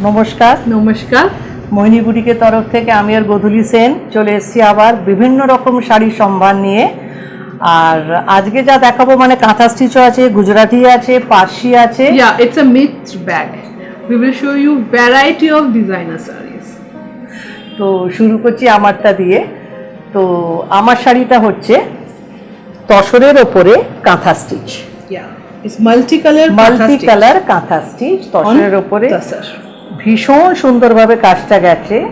নমস্কার নমস্কার মোহিনী বুটিকের তরফ থেকে আমি আর গোধূলি সেন চলে এসেছি আবার বিভিন্ন রকম শাড়ির সম্ভার নিয়ে। আর আজকে যা দেখাবো মানে কাঁথা স্টিচও আছে, গুজরাটি আছে, পার্সি আছে। Yeah, it's a mixed bag. We will show you variety of designer sarees. তো শুরু করছি আমারটা দিয়ে। তো আমার শাড়িটা হচ্ছে তসরের ওপরে কাঁথা stitch, Yeah, it's multicolor multi colour কাঁথা স্টিচ তসরের ওপরে। tasar. ভীষণ সুন্দরভাবে কাজটা গেছে,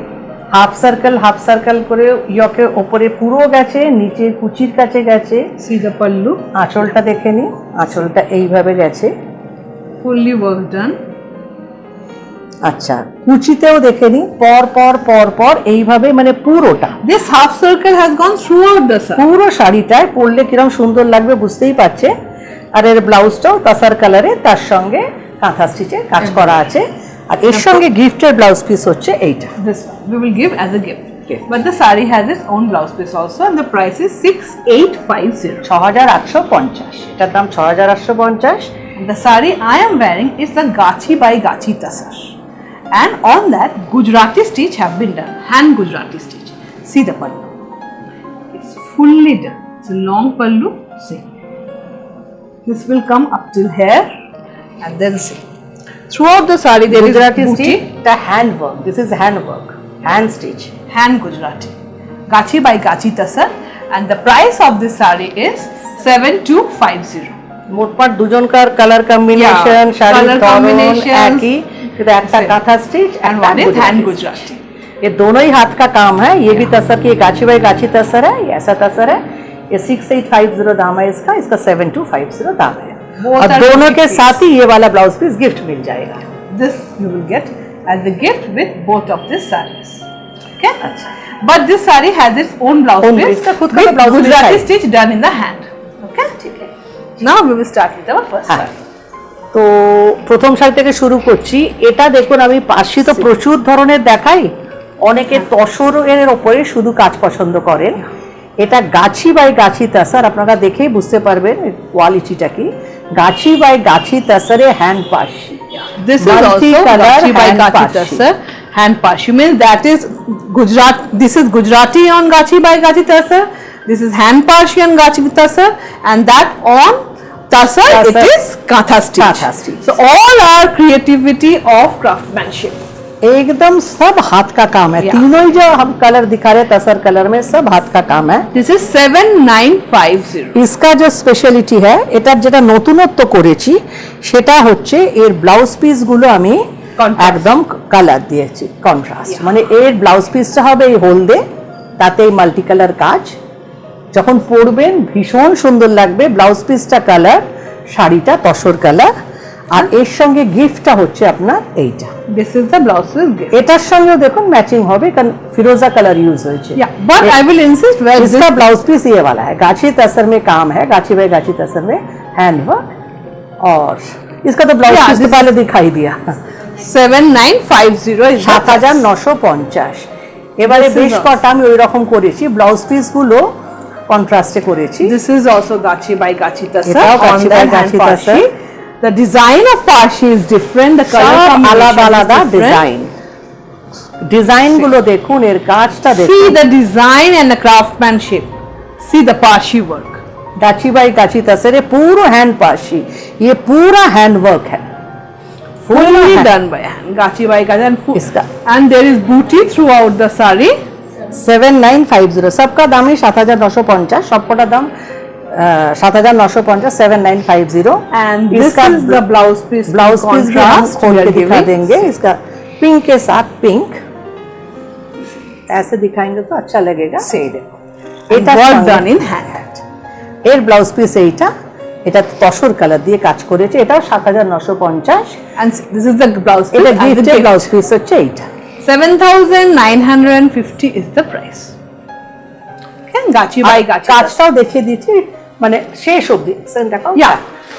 হাফ সার্কেল করে ইয়কের ওপরে পুরো গেছে, নিচে কুচির কাছে গেছে। See the pallu, আঁচলটা দেখে নি, আঁচলটা এইভাবে গেছে। fully work done. আচ্ছা, কুচিতেও দেখে নি, পর পর পর পর এইভাবে মানে পুরোটা This half circle has gone throughout the saree. পুরো শাড়িটায় পরলে কিরকম সুন্দর লাগবে বুঝতেই পারছে। আর এর ব্লাউজটাও তাসার কালারে, তার সঙ্গে কাঁথা স্টিচে কাজ করা আছে। আর এর সঙ্গে গিফটের ব্লাউজ পিস হচ্ছে এইটা। This one we will give as a gift. Gift. But the saree has its own blouse piece also, and the price is 6850. 6850, এটার দাম 6850। And the saree I am wearing is the Gachi by Gachi Tasar. And on that, Gujarati stitch have been done. Hand Gujarati stitch. See the pallu. It's fully done. It's a long pallu. See. This will come up till here. And then see. Throughout the saree there is Gujarati booty. Stitch, এটা hand work, this is hand work, hand stitch. Hand Gujarati. Gachi by Gachi Tasar. And the price of this saree is 7250. মোটমাট দুজনকার colour combination, Yeah, শাড়ির color ধরন combinations, একই, কিন্তু একটা same. কাঁথা stitch And one is hand Gujarati. ये दोनों ही हाथ का काम है। ये भी तसर की गाची बाई गाची तसर है, ये ऐसा तसर है। ये 6850 दाम है इसका, इसका 7250 दाम है। Both और are दोनों के gift साथ ही ये वाला ब्लाउज पीस गिफ्ट मिल जाएगा। This you will get as the gift with both of these sarees. Okay? अच्छा, But this saree has its own blouse Own piece piece, इसका खुद का with blouse piece Gujarati है। stitch done in the hand. Okay? ठीक है। Now we will start with our first হ্যাঁ, saree. তো প্রথম শাড়ি থেকে শুরু করছি। এটা দেখুন, আমি পার্সি তো প্রচুর ধরনের দেখাই, অনেকে তসরের ওপরে শুধু কাজ পছন্দ করেন। এটা গাছি বাই গাছি তাসার, আপনারা দেখেই বুঝতে পারবেন কোয়ালিটিটা কি। গাছি বাই গাছি তাসারে hand Parsi. This is also Multi-colour Gachi by hand Gachi Parsi. Tasar. Hand Parsi means that is Gujarat. This is Gujarati on Gachi by Gachi Tasar. This is hand Parsi on Gachi Tasar, and that on Tasar it Tasar. is Katha stitch. Katha stitch. So all are creativity of craftsmanship. एकदम सब हाथ का काम है। Yeah. तीनों ही जो हम colour दिखा रहे हैं तसर कलर में, सब हाथ का काम है। This is 7950. इसका जो স্পেশালিটি है, এটার যেটা নতুনত্ব করেছি সেটা হচ্ছে এর ব্লাউজ পিস গুলো আমি Contrast. একদম কালার দিয়েছি, কন্ট্রাস্ট। মানে এর ব্লাউজ পিসটা হবে এই হলদে, তাতে মাল্টি কালার কাজ। যখন পরবেন ভীষণ সুন্দর লাগবে। ব্লাউজ পিসটা কালার, শাড়িটা তসর কালার। আর এর সঙ্গে গিফটটা হচ্ছে আপনার এইটা। This is the blouse piece gift. এটার সঙ্গেও দেখুন ম্যাচিং হবে, কারণ ফিরোজা कलर यूज হয়েছে। Yeah, but I will insist where this इसका ब्लाउज पीस ये वाला है, गाची तसर में काम है, गाची बाई गाची तसर में हैंड वर्क। और इसका तो ब्लाउज Yeah, पीस तो this पहले दिखाई दिया। 7950 is the 7950। এবারে This is বেশ also- কটা আমি ওই রকম করেছি, ব্লাউজ পিস গুলো কন্ট্রাস্টে করেছি। This is also Gachi by Gachi Tasar. এটাও On Gachi the by hand Gachi Parsi. Tasar। The design of Parsi is different. The color সব combination আলাদা আলাদা is different. ডিজাইন। ডিজাইন গুলো দেখুন, এর কাজটা See দেখুন। the design and the craftsmanship. See the Parsi work. गाची by गाची तसर, ये पूरा हैंड पार्सी, ये पूरा हैंड वर्क है। Fully hand. done by hand. Gachi by Gachi and इसका and there is booty throughout the saree. 7950, सबका दाम ही 7950, सबका दाम 7950, 7950। And this इसका is the blouse piece. Blouse piece भी हम contrast खोल we के are दिखा giving. देंगे। इसका पिंक के साथ पिंक ऐसे दिखाएंगे तो अच्छा लगेगा। Say them. এটা Work সঙ্গে- done in hand. এর ব্লাউজ পিস এইটা, এটা তসর কালার দিয়ে কাজ করেছে, এটাও 7950। And this is the blouse piece. এটা and the গিফটের gift. ব্লাউজ পিস হচ্ছে এইটা। 7950 is the price. Okay, Gachi by Gachi. কাজটাও দেখিয়ে দিচ্ছি, মানে শেষ অবধি দেখাও। Yeah.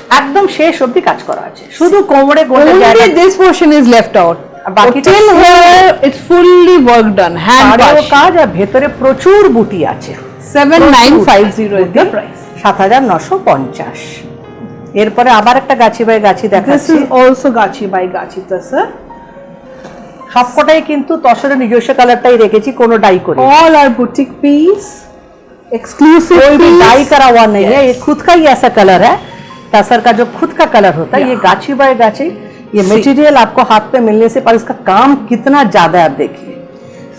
একদম শেষ অবধি কাজ করা আছে, শুধু কোমরে গোলে Only this portion is left out. বাকিটা Till here it's fully work done. Hand আরও Parsi. কাজ, আর ভেতরে প্রচুর বুটি আছে। 7950 is the price. 7950। এরপরে আবার একটা গাছি বাই গাছি This দেখাচ্ছি। is also Gachi by Gachi Tasar. সবকটাই কিন্তু তসরের নিজস্ব কালারটাই রেখেছি, কোনো ডাই করি All are boutique piece, exclusive कोई भी piece. डाई करा हुआ नहीं है, Yes. ये खुद का ही ऐसा कलर है। तसर का जो खुद का कलर होता है, ये Yeah. गाछी बाय गाछी, ये See. मटेरियल आपको हाथ पे मिलने से पर इसका काम कितना ज्यादा है आप देखिए,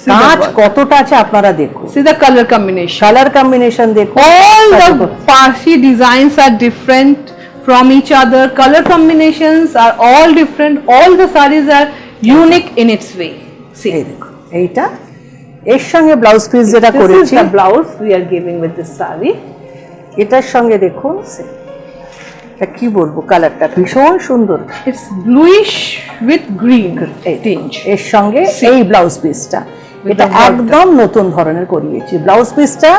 See the কাঁচ work. কতটা আছে আপনারা দেখুন, See the color combination. Colour combination দেখুন, All the Parsi designs are different from each other. Color combinations are all different. All the sarees are unique in its way. এই See, দেখুন এইটা এর সঙ্গে ব্লাউজ পিস যেটা this is করেছি, the blouse we are giving with this saree. এটার সঙ্গে দেখুন এটা কি বলবো, কালারটা ভীষণ সুন্দর, It's bluish with green এই tinge. এর সঙ্গে এই ব্লাউজ পিসটা, এটা the work একদম নতুন ধরনের করিয়েছি। ব্লাউজ পিসটা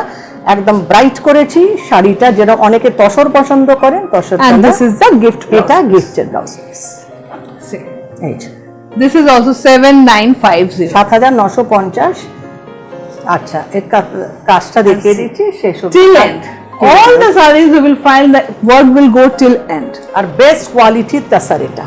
একদম ব্রাইট করেছি, শাড়িটা যেটা অনেকে তসর পছন্দ করেন, tussar And colour, this is the gift এটা blouse. গিফটের ব্লাউজ পিস। See, এই যে this is also 7950. 7950। আচ্ছা এর কাজটা দেখিয়ে দিচ্ছি শেষ অবধি। Till end. All the sarees you will find that work will go till end. আর বেস্ট কোয়ালিটির তাসার, এটা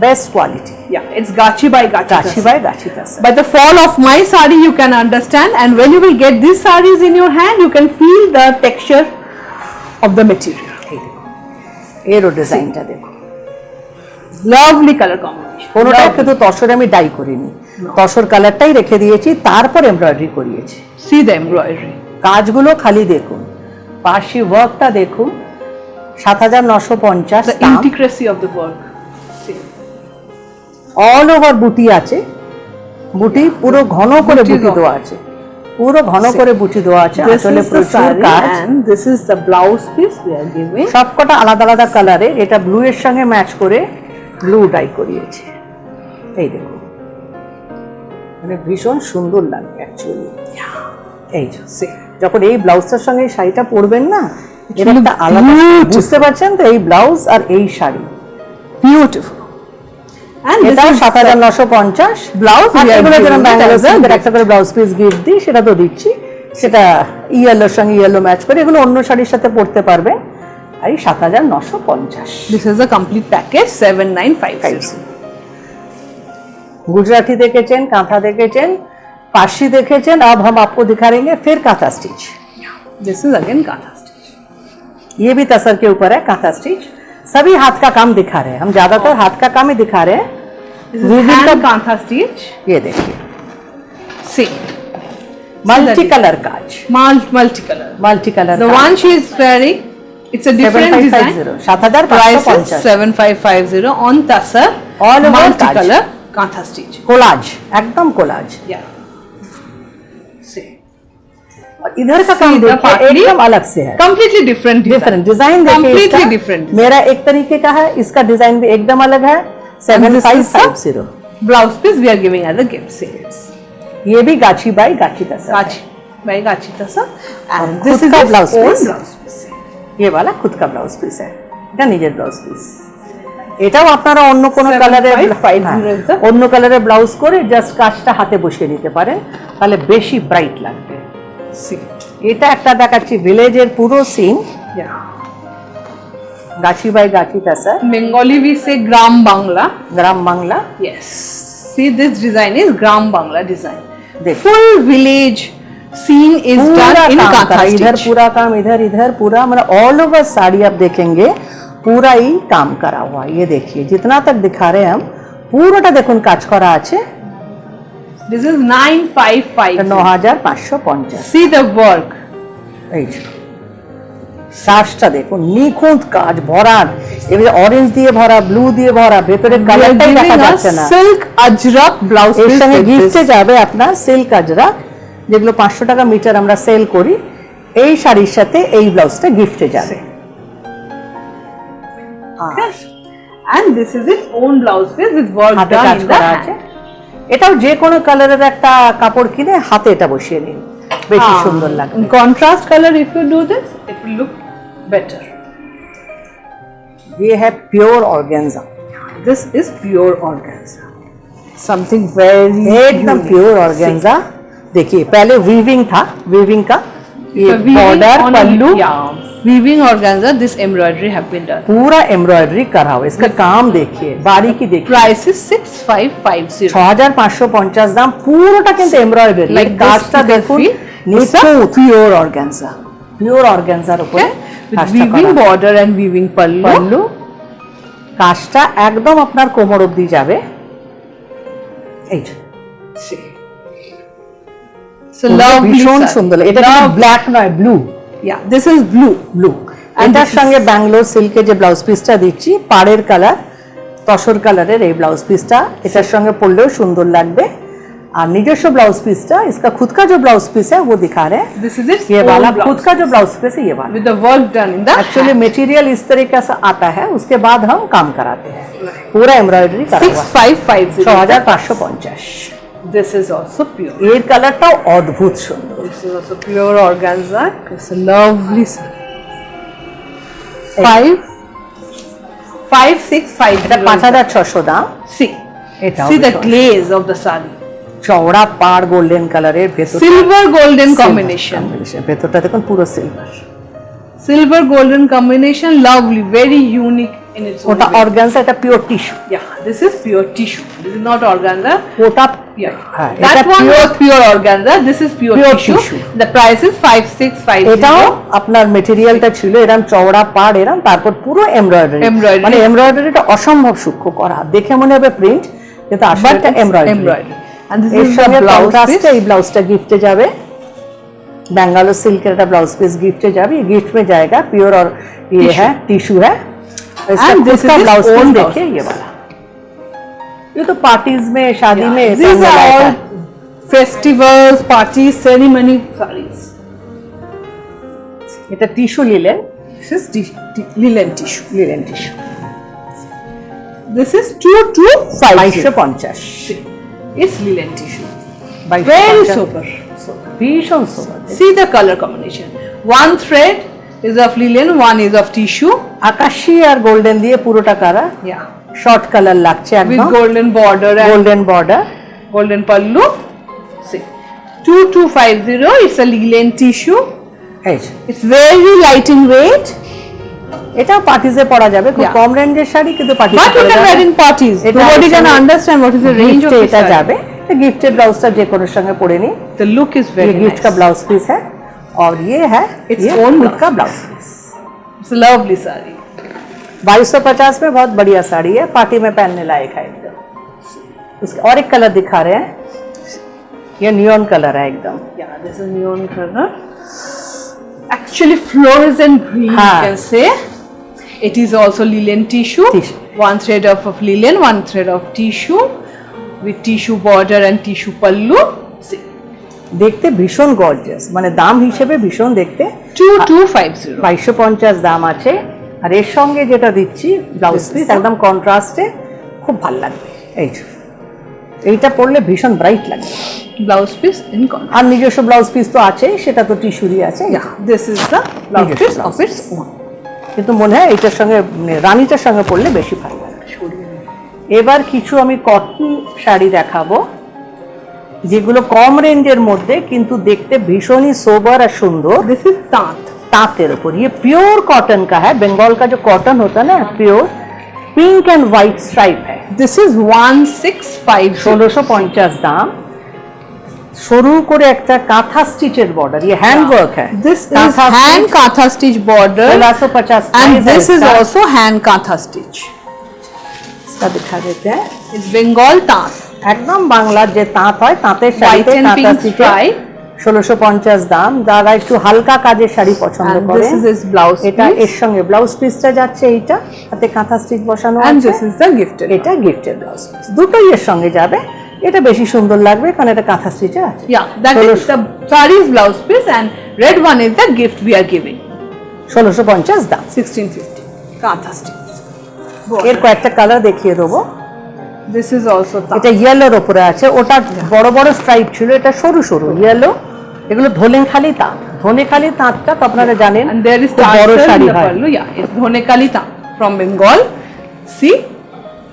best quality, Yeah, it's Gachi by Gachi. Gachi by Gachi tussar. By the fall of my sari you can understand, and when you will get these sarees in your hand you can feel the texture of the material. এই দেখুন এরও ডিজাইনটা দেখুন, Lovely color combination. কোনোটা Lovely. কিন্তু তসরে আমি die করিনি, তসর কালারটাই রেখে দিয়েছি, তারপর এমব্রয়ডারি করিয়েছি। See the embroidery. কাজগুলো খালি দেখুন, পার্সি ওয়ার্কটা দেখুন, 7950 The intricacy of the work. See. All over বুটি আছে, বুটি পুরো ঘন করে বুটি বুটি দেওয়া। দেওয়া আছে, পুরো ঘন করে বুটি দেওয়া আছে, This আসলে is the প্রচুর saree কাজ, and this is the blouse piece we are giving. সবকটা আলাদা আলাদা কালারে, এটা ব্লু এর সঙ্গে ম্যাচ করে ব্লু ডাই করিয়েছি। এই দেখুন মানে ভীষণ সুন্দর লাগবে অ্যাকচুয়ালি। এই যে See. যখন এই ব্লাউজটার সঙ্গে এই শাড়িটা পরবেন না, এটা will একটা look আলাদা, beautiful. বুঝতে পারছেন তো, এই ব্লাউজ আর এই শাড়ি, Beautiful. And this এটাও is 7950 blouse we are এগুলো যেরকম giving it Bangalore as a সিল্কের gift. একটা করে ব্লাউজ পিস গিফট দিই, সেটা তো দিচ্ছি, সেটা ইয়েলোর সঙ্গে ইয়েলো ম্যাচ করে, এগুলো অন্য শাড়ির সাথে পরতে পারবে। আর এই 7950। This is a complete package 7950. Gujarati देखेचें, kantha देखेचें, Parsi देखेचें, अब हम आपको दिखा रहेंगे फिर kantha stitch. This is again Kantha stitch. ये भी तसर के ऊपर है कांथा स्टिच, सभी हाथ का काम दिखा रहे हैं हम, ज्यादातर हाथ का काम ही दिखा रहे हैं। This is Weaving hand का- Kantha stitch. ये देखिए See. Multi colour cause, Multicolor. Multi colour The one she is wearing, it's a different design. 7550 Price is 7550 on Tasar. All over multicolor Kantha stitch. Collage, एकदम collage. Yeah. See. और इधर का काम See, the देखिए partly एकदम अलग से है, Completely different design. Different design देखिए Completely इसका। different. मेरा एक तरीके का है, इसका डिजाइन भी एकदम अलग है। And this is 7550 Blouse piece we are giving as a gift. See. ये भी गाछी बाई गाछी तसर है। Gachi. By Gachi Tasar. और And खुद this is का his blouse own piece। blouse piece. ये वाला खुद का ब्लाउज पीस है, এটা নিজের ব্লাউজ পিস। এটাও আপনারা অন্য কোনো 7550 কালারের, অন্য কালারের ব্লাউজ করে জাস্ট কাজটা হাতে বসিয়ে নিতে পারেন, তাহলে বেশি ব্রাইট লাগবে। See. এটা একটা দেখাচ্ছি ভিলেজের পুরো scene, Yeah. Gachhi by Gachi তাসার, Bengali we say Gram Bangla. Gram Bangla. Yes. See, this design is Gram Bangla design. देखो। Full village scene is पूरा done in काम Kantha करा, इधर stitch. पूरा काम, इधर इधर पूरा, मतलब ऑल ओवर साड़ी आप देखेंगे पूरा ही काम करा हुआ है। ये देखिए जितना तक दिखा रहे हैं हम, পুরোটা দেখুন কাজ করা আছে। This is 9550. 9550। See the work. এই যে সাজটা দেখুন, নিখুঁত কাজ, ভরাট, এবারে অরেঞ্জ দিয়ে ভরা, ব্লু দিয়ে ভরা, ভেতরে We are কালারটাই giving দেখা a যাচ্ছে না। silk ajrak blouse এর piece সঙ্গে with গিফটে this. যাবে আপনার সিল্ক আজরা, যেগুলো 500 টাকা মিটার আমরা সেল করি, এই শাড়ির সাথে এই ব্লাউজটা গিফটে যাবে। Okay. And this is its own blouse piece with work হাতে done কাজ in the করা আছে। hand. এটাও যে কোনো কালারের একটা কাপড় কিনে হাতে এটা বসিয়ে নিন, বেশি সুন্দর লাগবে। In contrast color, if you do this, it will look better. ये है pure organza, This is pure organza. Something very एकदम unique. Pure organza. देखिए पहले वीविंग था, वीविंग का ये border, pallu, weaving organza. This embroidery have been done. पूरा embroidery करा हुआ, इसका काम देखिए, बारीकी देखिए। Price is 6550. 6550 দাম, পুরোটা কিন্তু এমব্রয়ডারি। Like this, কাজটা you can দেখুন, feel it's a নিখুঁত, pure organza. পিওর অর্গানজার উপরে With কাজটা weaving করা। border and weaving pallu. Pallu, কাজটা একদম আপনার কোমর অবধি যাবে। এই যে, See. So lovely. ভীষণ sir. সুন্দর, এটা ব্ল্যাক নয়, blue. Yeah, this is blue. Blue. And এটার this is- সঙ্গে ব্যাঙ্গালোর সিল্কের যে ব্লাউজ পিসটা দিচ্ছি, পাড়ের কালার, তসর কালারের এই ব্লাউজ পিসটা এটার সঙ্গে পরলেও সুন্দর লাগবে। और নিজস্ব ब्लाउज पीस था, इसका खुद का जो ब्लाउज पीस है वो दिखा रहे हैं। This is its ये own वाला blouse खुद का जो ब्लाउज पीस है, ये वाला with the work done in the actually material इस तरीके से आता है, उसके बाद हम काम कराते हैं। पूरा एम्ब्रॉयडरी करा हुआ 6550. 6550। This is also pure. এর কালারটাও অদ্ভুত সুন্দর। This is also pure organza. It's a lovely sir. 5650. এটা 5600 দাম। See, এটাও see the ভীষণ glaze of the sari. চওড়া পাড় গোল্ডেন কালারের, ভেতর Silver golden combination. ভেতরটা দেখুন পুরো silver. Silver golden combination, lovely, very unique in its own ওটা way. অর্গানজা, এটা pure tissue. Yeah, this is pure tissue. This is not organza. ওটা Yeah, হ্যাঁ, that এটা one pure- was pure organza. This is pure, Pure tissue. tissue. The price is 5650. এটাও আপনার মেটেরিয়ালটা ছিল এরকম চওড়া পাড়, এরকম, তারপর পুরো এমব্রয়ডারি। Embroidery. মানে এমব্রয়ডারিটা অসম্ভব সূক্ষ্ম করা, দেখে মনে হবে প্রিন্ট, কিন্তু আসলে But এটা it's embroidery. embroidery. And this এর is the সঙ্গে blouse কন্ট্রাস্টে piece. এই ব্লাউজটা গিফটে যাবে, बैंगलोर सिल्क का ब्लाउज पीस गिफ्ट है, जाए ये गिफ्ट में जाएगा। प्योर और ये है टिश्यू है। इसका And खुद this का is blouse own piece blouse देखिए, ये वाला, ये तो पार्टीज में, शादी में These पहनने are लायक all है। festivals, parties, ceremony sarees. এটা টিস্যু নিলেন, This is linen tissue. Linen tissue, This is 2250. 2250। It's linen tissue. 2250 Very sober. ভীষণ সোবার। See the color combination. One thread is of linen, one is of tissue. আকাশি আর golden দিয়ে পুরোটা কারা, Yeah. Short colour লাগছে With একদম, golden border and golden border. golden pallu. See. 2250. It's a linen tissue. এই যে, It's very light in weight. এটাও পার্টিজে পরা যাবে, খুব Yeah. কম রেঞ্জের শাড়ি, কিন্তু পার্টিজে But you পরা can wear যাবে। in parties. এটা Nobody can actually understand what is the range of gift this এটা saree. যাবে, गिफ्टेड ब्लाउजটা যে কোনো সঙ্গে পরে নি। The look is ये very गिफ्ट nice. का ब्लाउज पीस है, और ये है Its ये own खुद का blouse blouse piece. It's a lovely saree. 2250 में बहुत बढ़िया साड़ी है, पार्टी में पहनने लायक है एकदम। इसका और एक कलर दिखा रहे हैं, ये नियॉन कलर है एकदम। Yeah, this is neon color. Actually, fluorescent green, हाँ. you can say. It is also linen tissue. Tissue. One thread of linen, one thread of tissue, with tissue border and tissue pallu. See, দেখতে ভীষণ gorgeous, মানে দাম হিসেবে ভীষণ দেখতে। 2250. 2250 দাম আছে, আর এর সঙ্গে যেটা দিচ্ছি ব্লাউজ পিস একদম কন্ট্রাস্টে, খুব ভালো লাগবে। এই যে, এইটা পরলে ভীষণ ব্রাইট লাগবে। Blouse piece in contrast. আর নিজস্ব ব্লাউজ পিস তো আছে, সেটা তো টিস্যুরই আছে। Yeah, this is the blouse নিজস্ব piece blouse of its own. কিন্তু মনে হয় এইটার সঙ্গে রানীটার সঙ্গে পরলে বেশি ভালো লাগবে। এবার কিছু আমি কটন শাড়ি দেখাবো, যেগুলো কম রেঞ্জের মধ্যে কিন্তু দেখতে ভীষণই সোবার আর সুন্দর। This is tat. तांतेर ऊपर ये प्योर कॉटन का है, बंगाल का जो कॉटन होता है ना, pure pink and white stripe है। This is 1650. 1650 दाम। शुरू করে একটা কাঁথা স্টিচের বর্ডার, ये हैंड वर्क है। This is কাঁথা hand stitch, katha stitch border. 1650 And price है this is इसका। also hand katha stitch. इसका दिखा देते हैं, It's Bengal tat. একদম বাংলার যে তাঁত হয়, তাঁতের White শাড়িতে and কাঁথা pink স্টিচের stripe. 1650 দাম। যারা একটু হালকা কাজের শাড়ি পছন্দ And করে, this is his blouse এটা piece. এর সঙ্গে ব্লাউজ পিসটা যাচ্ছে, এইটা তাতে কাঁথা স্টিচ বসানো And আছে। this is the gifted. এটা গিফটের ব্লাউজ পিস, দুটোই এর সঙ্গে যাবে। এটা বেশি সুন্দর লাগবে কারণ এটা কাঁথা স্টিচে আছে। Yeah, that is the saree's blouse piece, and red one is the gift we are giving. 1650 দাম। 1650. Katha stitch. এর কয়েকটা কালার দেখিয়ে দেবো। This is also tat. এটা ইয়েলোর উপরে আছে, ওটা বড় বড় স্ট্রাইপ ছিল, এটা সরু সরু ইয়েলো। এগুলো ধনেখালি তাঁত। ধনেখালি তাঁতটা তো আপনারা জানেন, And there is খুব বড় tassel in শাড়ি the হয়। pallu. Yeah, it's Dhonekali tat from Bengal. See,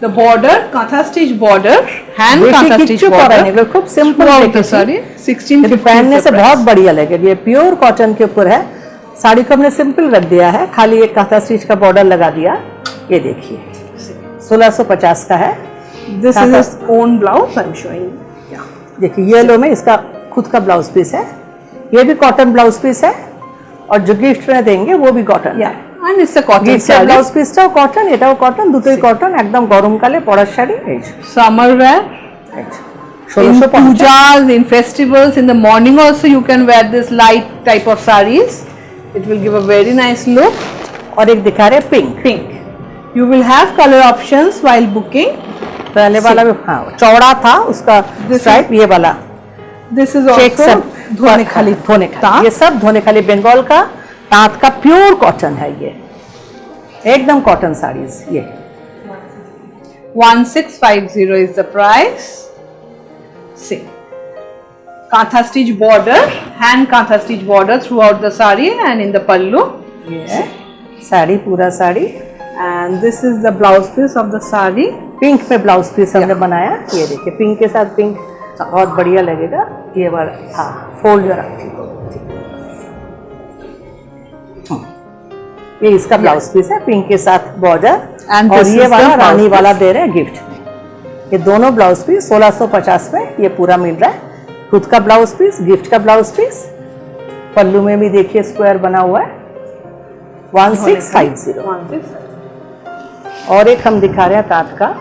The border, Katha stitch border, hand बेशी Katha stitch किच्छु करा नहीं, border. खूब सिंपल Throughout the देखिए saree, लेकिन 1650 पहनने is से the बहुत price. बढ़िया लगेगी। ये प्योर कॉटन के ऊपर है, साड़ी को हमने सिंपल रख दिया है, खाली एक कांथा स्टिच का बॉर्डर लगा दिया। ये देखिए 1650 का है। This is Katha- his own blouse. I'm showing. Yeah. देखिए येलो में इसका खुद का ब्लाउज पीस है, ये भी कॉटन ब्लाउज पीस है, और जो गिफ्ट में देंगे वो भी कॉटन Yeah. है। And it's a cotton গিফটের saree. ব্লাউজ পিসটাও কটন, এটাও কটন, দুটোই কটন, একদম গরমকালে পরার শাড়ি। এই যে, Summer wear. এই যে, In 1650। pujas, in festivals, in the morning also you can wear this light type of sarees. It will give a very nice look. और एक दिखा रहे pink. Pink. You will have color options while booking. पहले वाला भी हाँ चौड़ा था उसका This स्ट्राइप, ये वाला This is चेक also सब dhone khali. धोने खाली, ये सब धोने खाली बंगाल का तांत का प्योर कॉटन है। ये एकदम कॉटन साड़ीज। ये 1650 is the price. See, Katha stitch border, hand Katha stitch border throughout the saree and in the pallu. ये है साड़ी, पूरा sari And this is the blouse piece of the saree. Pink में blouse piece हमने बनाया। ये देखिए pink के साथ पिंक बहुत बढ़िया लगेगा। ये वाला हाँ फोल्ड जरा ठीक हो, ठीक। ये इसका ब्लाउज पीस है पिंक के साथ बॉर्डर, And और this ये is वाला the blouse रानी वाला piece. दे रहे हैं गिफ्ट में। ये दोनों ब्लाउज पीस 1650 में ये पूरा मिल रहा है। खुद का ब्लाउज पीस, गिफ्ट का ब्लाउज पीस, पल्लू में भी देखिए स्क्वायर बना हुआ है। 1650। 1650. और एक हम दिखा रहे हैं तांत का,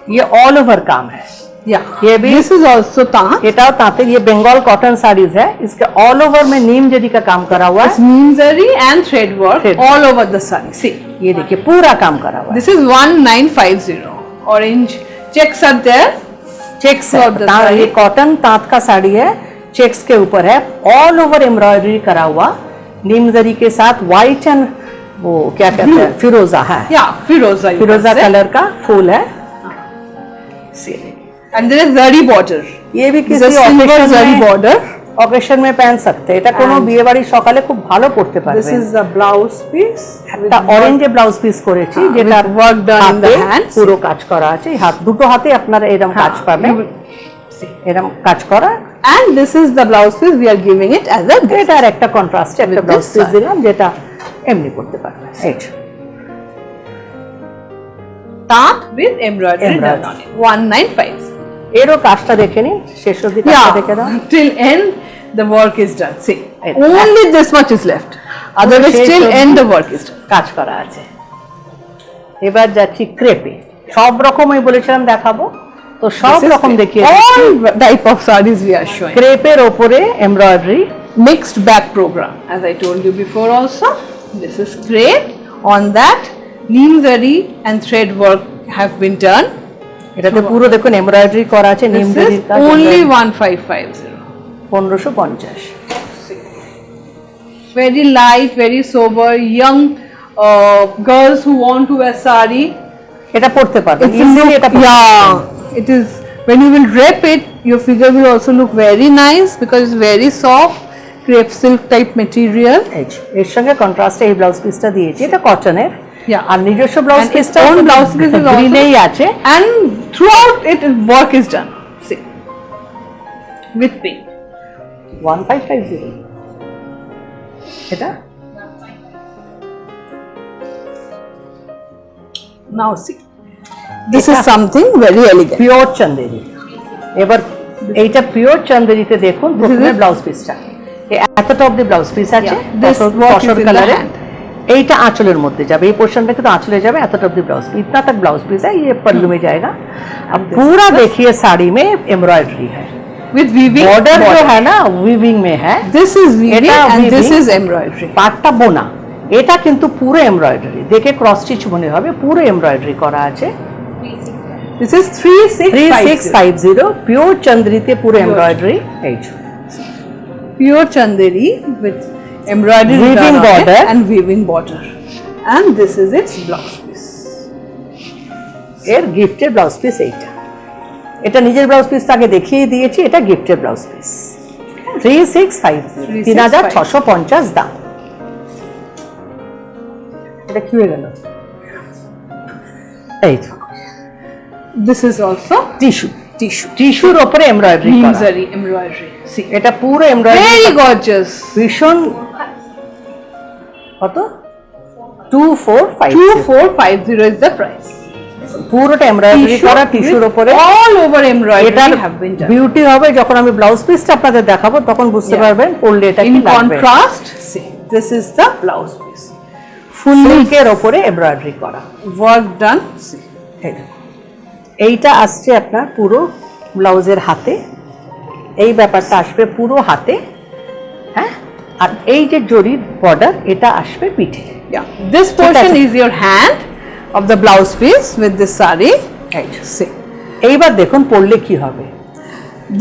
ये ऑल ओवर काम है। Yeah. ये भी This is also taan. एटाও तांते, ये बंगाल कॉटन साड़ीज है, इसके ऑल ओवर में नीम जरी का काम करा हुआ It's है। neem zari and thread work Thread. all over the saree. See, ये देखिए पूरा काम करा हुआ है। this is 1950. Orange checks are there. Checks Throughout the है, saree. ये कॉटन तांत का साड़ी है, चेक्स के ऊपर है, ऑल ओवर एम्ब्रॉयडरी करा हुआ नीम जरी के साथ, व्हाइट एंड वो क्या कहते हैं फिरोजा है, Yeah, firoza. you फिरोजा can say. कलर का फूल है। And there is zari border. ये भी This is किसी silver zari border. অকেশন में पहन सकते हैं, এটা কোনো And- বিয়ে বাড়ির সকালে খুব ভালো পড়তে This পারবেন। is the blouse piece. একটা অরেঞ্জে ব্লাউজ পিস করেছি with যেটা work done in the হাতে hands. পুরো কাজ করা আছে, এই হাত দুটো হাতে আপনারা এরকম কাজ পাবেন, You will see. এরকম কাজ করা। And this is the blouse piece. We are giving it as a gift. এটার একটা কন্ট্রাস্টে একটা With blouse this piece side. দিলাম যেটা এমনি করতে পারবেন। এই যে, Taan with embroidery done Embroidery. on it. 1950. এরও কাজটা দেখে নিন, শেষ অবধি কাজটা দেখে দাও। Yeah, till end the work is done. See, It- only this much is left. Otherwise, শেষ till অবধি end the work is done. কাজ করা আছে। এবার যাচ্ছি ক্রেপে, সব রকমই বলেছিলাম দেখাবো, তো সব This is রকম great. দেখিয়ে all type of sarees we are showing. ক্রেপের ওপরে embroidery. Mixed bag program, as I told you before also. This is crepe. On that, neem zari and thread work have been done. এটাতে পুরো দেখুন embroidery করা আছে, নিম This জরির is কাজ। only 1550. 1550। Very light, very sober, young girls who want to wear sari. এটা পড়তে পারবেন It's ইজিলি, এটা পড়তে yeah, পারবেন। it is. When you will drape it, your figure will also look very nice because it's very soft, crepe silk type material. এই যে, এর সঙ্গে কন্ট্রাস্টে এই ব্লাউজ পিসটা দিয়েছি, এটা কটনের। Yeah. আর নিজস্ব ব্লাউজ And its পিসটা own blouse piece is also- গ্রিনেই আছে। And throughout it, work is done. See, with pink. 1550 এটা Now see, this is something very elegant. Pure Chanderi. এবার এইটা পিওর চন্দেরিতে দেখুন প্রথমে is- ব্লাউজ পিসটা, এতটা অব্দি ব্লাউজ পিস আছে, Yeah, this work is in the কালারে। hand. এইটা আঁচলের মধ্যে যাবে, এই পোর্শনটা কিন্তু আঁচলে যাবে, এতটা অব্দি ব্লাউজ পিস, इतना तक ब्लाउज पीस है, ये पल्लू में जाएगा। अब पूरा देखिए साड़ी में एम्ब्रॉयडरी है, With weaving. बॉर्डर जो है ना वीविंग में है, This is weaving এটা and this weaving, is embroidery. পাটটা বোনা, এটা কিন্তু পুরো এমব্রয়ডারি, দেখে ক্রস স্টিচ মনে হবে, পুরো এমব্রয়ডারি করা আছে। This is 3650. 3650 পিওর চন্দ্রিতে পুরো এমব্রয়ডারি। এই যে, Pure chanderi with embroidery Weaving done on it border. and weaving border. And this is its blouse piece. এর গিফটের ব্লাউজ পিস এইটা, এটা নিজের ব্লাউজ পিস আগে দেখিয়ে দিয়েছি, এটা গিফটের ব্লাউজ পিস। 3650, 3650 দাম। এটা কি হয়ে গেল? এই This is also tissue tissue. টিস্যুর উপরে এমব্রয়ডারি করা Himzari embroidery. See, এটা পুরো এমব্রয়ডারি very gorgeous. ভীষণ কত 2450 2450 is the price. পুরোটা এমব্রয়ডারি করা টিস্যুর উপরে all over embroidery এটার have been done. বিউটি হবে যখন আমি ব্লাউজ পিসটা আপনাদের দেখাবো তখন বুঝতে Yeah. পারবেন পরলে এটা কি In লাগবে contrast, see, this is the blouse piece. Fully সিল্কের উপরে এমব্রয়ডারি করা work done. See, এই দেখুন। এইটা আসছে আপনার পুরো ব্লাউজের হাতে এই ব্যাপারটা আসবে পুরো হাতে হ্যাঁ আর এই যে জরির বর্ডার এটা আসবে পিঠে yeah. This portion আছে। is your hand of the blouse piece with this sari. এই যে। See, এইবার দেখুন পরলে কি হবে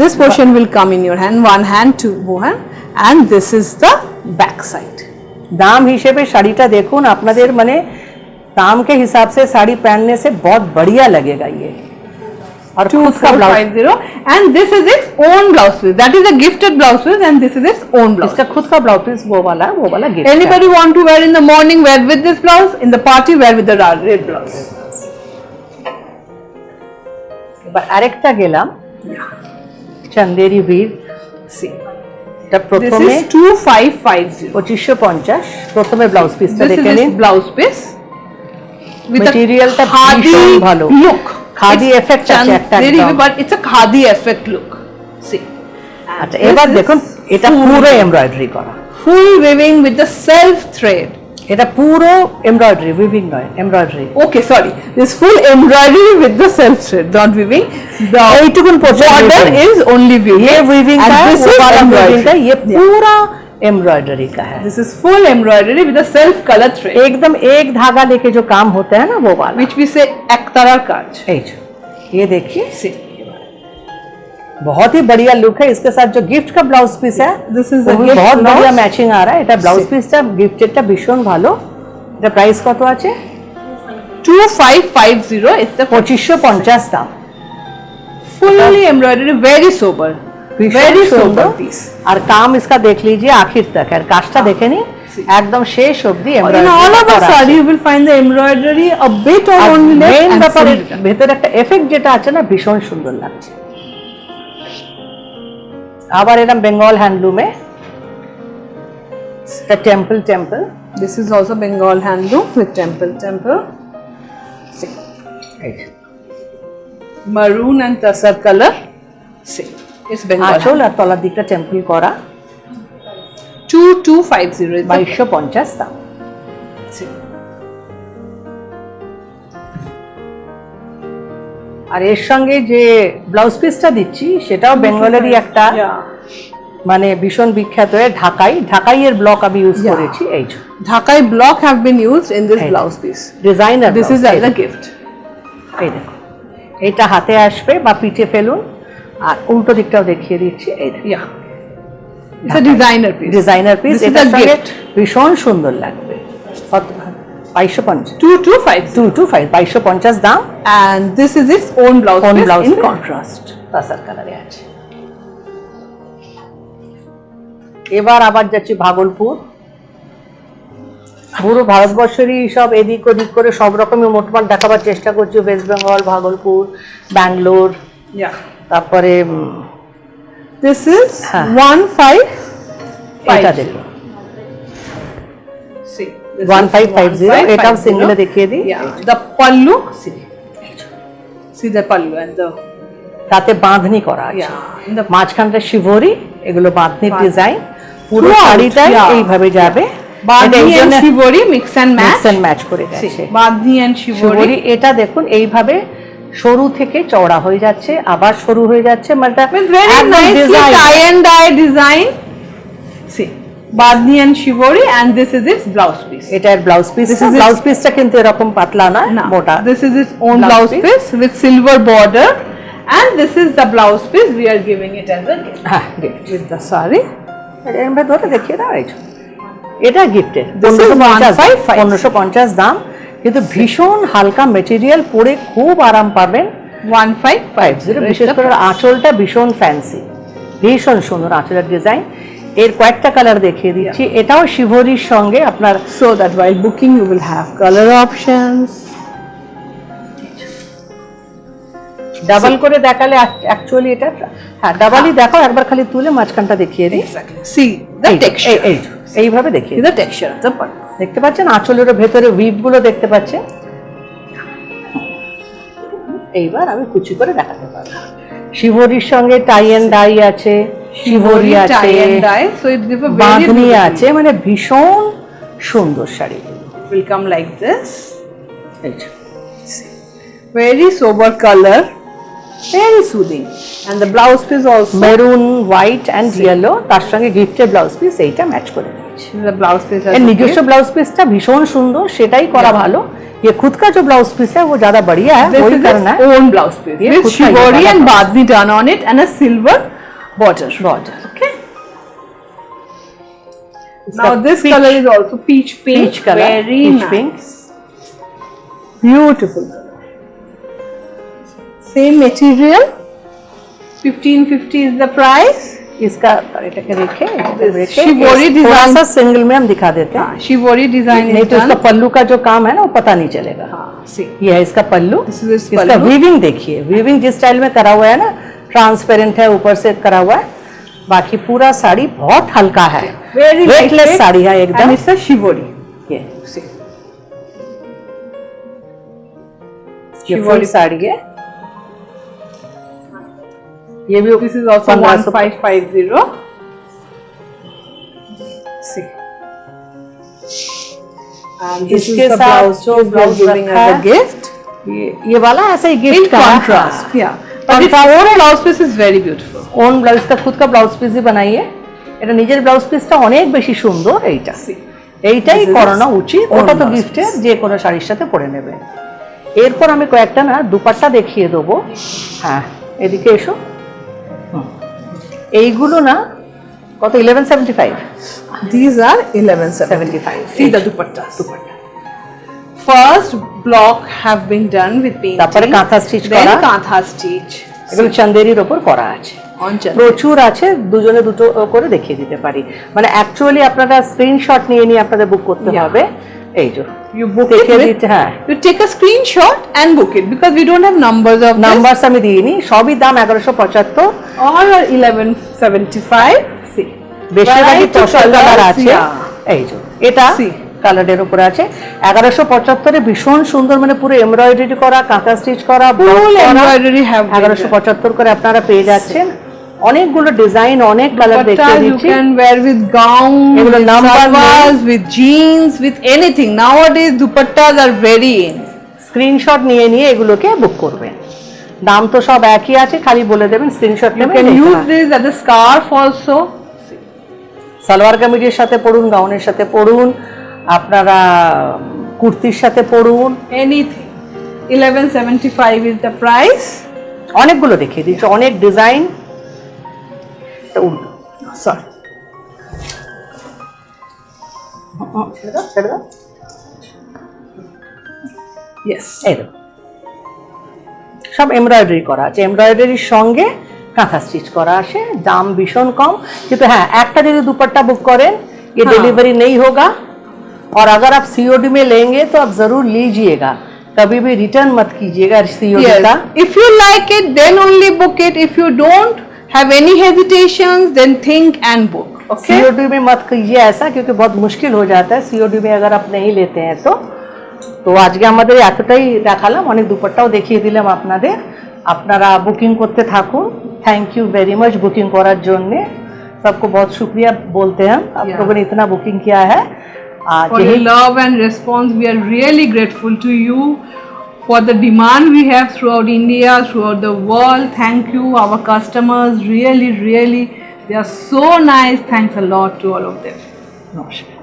this portion will come in your hand, one hand to both hand, and this is the back side. दाम हिसेबे शाड़ीटा देखून आपनादेर माने दाम के हिसाब से साड़ी पहनने से बहुत बढ़िया लगेगा ये और खुद का blouse 2450, and this is its own blouse piece. That is a gifted blouse piece, and this is its own blouse. इसका खुद का ब्लाउज पीस वो वाला gift Anybody want to wear in the morning, wear with this blouse. In the party, wear with the red blouse. এবার আরেকটা গেলাম Chanderi we've See, এটা this প্রথমে is 2550. 2550 প্রথমে ব্লাউজ পিসটা This is দেখে নিন its blouse piece with মেটেরিয়ালটা a khadi ভীষণ ভালো look. খাদি It's এফেক্ট আছে একটা chanderi, একদম but it's a khadi effect look. See, and আচ্ছা this এবার is দেখুন এটা full পুরো weaving. এমব্রয়ডারি করা Full weaving with the self thread. এটা পুরো এমব্রয়ডারি উইভিং নয় embroidery Okay, sorry. This full embroidery with the self thread, not weaving. The এইটুকুন border is only weaving. ये वीविंग and का है this वो is वाला weaving का embroidery. ये पूरा एम्ब्रॉयडरी का है This is full embroidery with a self color thread, एकदम एक धागा लेके जो काम होता है ना वो वाला which we say ektarar kaj. এই जो, ये देखिए See, बहुत ही बढ़िया लुक है इसके साथ जो गिफ्ट का ब्लाउज पीस है this is वो a भी gift बहुत बढ़िया blouse. ম্যাচিং आ रहा है এটা ব্লাউজ See. পিসটা গিফটেডটা ভীষণ ভালো এটা প্রাইস কত আছে 2550 is the 2550 দাম fully embroidery, very sober, ভীষণ very সুন্দর sober piece. আর কাম इसका देख लीजिए आखिर तक আর কাজটা দেখে নিন একদম শেষ অবধি In embroidery all of the saree, you will find the embroidery a bit or only left main and ব্যাপারে full done. ভেতরে একটা এফেক্ট যেটা আছে না ভীষণ সুন্দর লাগছে আবার এরকম বেঙ্গল হ্যান্ডলুমে temple This is also Bengal handloom with temple. See, maroon and tasar color. See, it's Bengal আঁচল handloom. আর তলার দিকটা টেম্পল করা 2250 is the 2250 দাম see. আর এর সঙ্গে যে ব্লাউজ পিসটা দিচ্ছি সেটাও বেঙ্গলেরই একটা Yeah. মানে ভীষণ বিখ্যাত ঢাকাইয়ের ব্লক আমি ইউজ Yeah. করেছি এই যে Dhakai block have been used in this Hey. blouse piece. Designer This is as a gift. এই দেখো এটা হাতে আসবে বা পিঠে ফেলুন আর উল্টো দিকটাও দেখিয়ে দিচ্ছি এই দেখো Yeah. It's a designer piece. Designer piece This is এটার a সঙ্গে gift. ভীষণ সুন্দর লাগবে কত 2250 2250. 2250 দাম And this is its own blouse কোন piece ব্লাউজ in কন্ট্রাস্ট তাসার কালারে আছে এবার আবার যাচ্ছি ভাগলপুর পুরো ভারতবর্ষেরই সব এদিক ওদিক করে সব রকমের মোটমাট দেখাবার চেষ্টা করছি ওয়েস্ট বেঙ্গল ভাগলপুর ব্যাঙ্গালোর Yeah. তারপরে This is Huh. 1550. এটা দেখুন See. this is 1550 এটাও 1550. সিঙ্গেলে দেখিয়ে দিই Yeah. The pallu. See the pallu and the তাতে বাঁধনি করা আছে yeah. In the মাঝখানটা শিভরি এগুলো বাঁধনির বাঁধনি। ডিজাইন পুরো Throughout, শাড়িটাই yeah. এইভাবে যাবে Badni and shivori mix and match. Mix and match করে গেছে See, Badni and shivori. শিভরি এটা দেখুন এইভাবে সরু থেকে চওড়া হয়ে যাচ্ছে আবার সরু হয়ে যাচ্ছে মানে এটা With very একদম nicely design। tie and dye design. See, Badni and shivori, and this is its blouse piece. এটার blouse piece This is it. Blouse পিসটা কিন্তু এরকম পাতলা না Now, মোটা this is its own Blouse blouse piece with silver border, and this is the blouse piece we are giving it as a gift হ্যাঁ gift। with the saree. এর ভেতরে দেখিয়ে দাও এই যে। এটা গিফটের This is 1550 1550 দাম কিন্তু ভীষণ হালকা মেটেরিয়াল পরে খুব আরাম পাবেন 1550. বিশেষ করে আঁচলটা ভীষণ ফ্যান্সি ভীষণ সুন্দর আঁচলের ডিজাইন এর কয়েকটা কালার দেখিয়ে দিচ্ছি এটাও শিভরির সঙ্গে আপনার So that while booking you will have color options. Double করে দেখালে অ্যাকচুয়ালি এটা হ্যাঁ ডাবলই দেখাও একবার খালি তুলে মাঝখানটা দেখিয়ে দিই Exactly. See the texture. এইভাবে দেখিয়ে See the texture of the pannu. দেখতে পাচ্ছেন আঁচলের ভেতরে উইভ গুলো দেখতে পাচ্ছেন এইবার আমি কুচি করে দেখাতে পারবো শিভরির সঙ্গে টাই এন্ড ডাই আছে শিভরি আছে tie and dye, so it gives a very bandhani beautiful আছে মানে ভীষণ সুন্দর sari It will come like this. এই যে। Very sober color, very soothing. And the blouse piece also. Maroon white and yellow তার সঙ্গে গিফটের ব্লাউজ পিস এইটা ম্যাচ করে দিয়েছি The blouse piece has এর নিজস্ব ব্লাউজ পিসটা ভীষণ সুন্দর সেটাই করা ভালো ये खुद का जो ब्लाउज पीस है वो ज्यादा बढ़िया है This वही is करना its है own blouse piece. ये With खुद का ही shibori वाला and blouse. badni done on it and a silver border. Okay. इसका Now this peach- color is also peach pink. peach color, Very peach nice. pink. Beautiful. Same material. 1550 is the price. इसका इटाके देखे shibori थोड़ा design- सा single में हम दिखा देते हैं Shivori design नहीं is तो इसका done. पल्लू का जो काम है ना वो पता नहीं चलेगा See. ये है इसका पल्लू This is its इसका pallu. वीविंग देखिए वीविंग जिस स्टाइल में करा हुआ है ना ट्रांसपेरेंट है ऊपर से करा हुआ है बाकी पूरा साड़ी बहुत हल्का है Very वेटलेस lightweight साड़ी है एकदम And it's a shivori. ये See. ये फुल शिवोरी साड़ी है ये भी This is also 1550. See. And this is इसके the साथ blouse जो piece we are blouse giving रखा as है a gift. ये वाला ऐसा ही In गिफ्ट का contrast, yeah. But its own blouse piece is very beautiful. Own ব্লাউজটা খুদ কা ব্লাউজ পিসই বানাইয়ে এটা নিজের ব্লাউজ পিসটা অনেক বেশি সুন্দর এইটা See. এইটাই This is করানো উচিত own ওটা তো blouse গিফটের যে কোনো শাড়ির সাথে পরে নেবে এরপর আমি কয়েকটা না দুপাট্টা দেখিয়ে দেবো হ্যাঁ এদিকে এসো হুম। এইগুলো না কত 1175 These are 1175. 75 See the dupattas. First block have been done with painting. তারপরে কাঁথা স্টিচ Then করা kantha stitch. এগুলো চন্দেরির ওপর করা আছে On chanderi. প্রচুর আছে দুজনে দুটো করে দেখিয়ে দিতে পারি মানে অ্যাকচুয়ালি আপনারা স্ক্রিনশট নিয়ে নিয়ে আপনাদের বুক করতে Yeah. হবে এই যে You book it দেখিয়ে with, দিতে হ্যাঁ you take a screenshot and book it because we don't have numbers of this. Numbers আমি দিইনি সবই দাম 1175 All are 1175. See. বেশিরভাগই Variety তসর কালার colours, আছে yeah. এই যে এটা See. কালারের উপরে আছে 1175 এ ভীষণ সুন্দর মানে পুরো এমব্রয়ডারি করা কাঁথা স্টিচ করা Full embroidery have been done. 1175 করে আপনারা পেয়ে যাচ্ছেন অনেকগুলো ডিজাইন অনেক কালার দেখতে Dupattas you দিচ্ছি can wear with gowns, এগুলো with number salwars, with jeans, with anything. Nowadays dupattas are very in. Screenshot নিয়ে নিয়ে এগুলোকে বুক করবেন দাম তো সব একই আছে খালি বলে দেবেন স্ক্রিনশট You নেবেন can এই use না। this as a scarf also. Salwar কামিজের সাথে পরুন গাউনের সাথে পরুন আপনারা কুর্তির সাথে পরুন Anything. 1175 is the price. অনেকগুলো দেখিয়ে দিচ্ছি অনেক ডিজাইন উল্টো Sorry. ছেড়ে দাও Yes. এই দেখো সব এমব্রয়ডারি করা আছে এমব্রয়ডারির সঙ্গে কাঁথা স্টিচ করা আছে দাম ভীষণ কম কিন্তু হ্যাঁ একটা যদি দুপাट्टा बुक करें ये हाँ। डिलीवरी नहीं होगा और अगर आप सीओडी में लेंगे तो आप जरूर लीजिएगा कभी भी रिटर्न मत कीजिएगा सीओडी Yes. का If you like it, then only book it. If you don't have any hesitations, then think and book. Okay. COD में मत कीजिए ऐसा क्योंकि बहुत मुश्किल हो जाता है सीओडी में अगर आप नहीं लेते हैं তো আজকে আমাদের এতটাই দেখালাম অনেক দুপাট্টাও দেখিয়ে দিলাম আপনাদের আপনারা বুকিং করতে থাকুন thank you very much booking করার জন্য सबको बहुत शुक्रिया बोलते हैं आप Yeah. लोगों ने इतना बुकिंग किया है आज For your love and response, we are really grateful to you for the demand we have throughout India, throughout the world. Thank you, our customers. Really, really, they are so nice. Thanks a lot to all of them. নমস্কার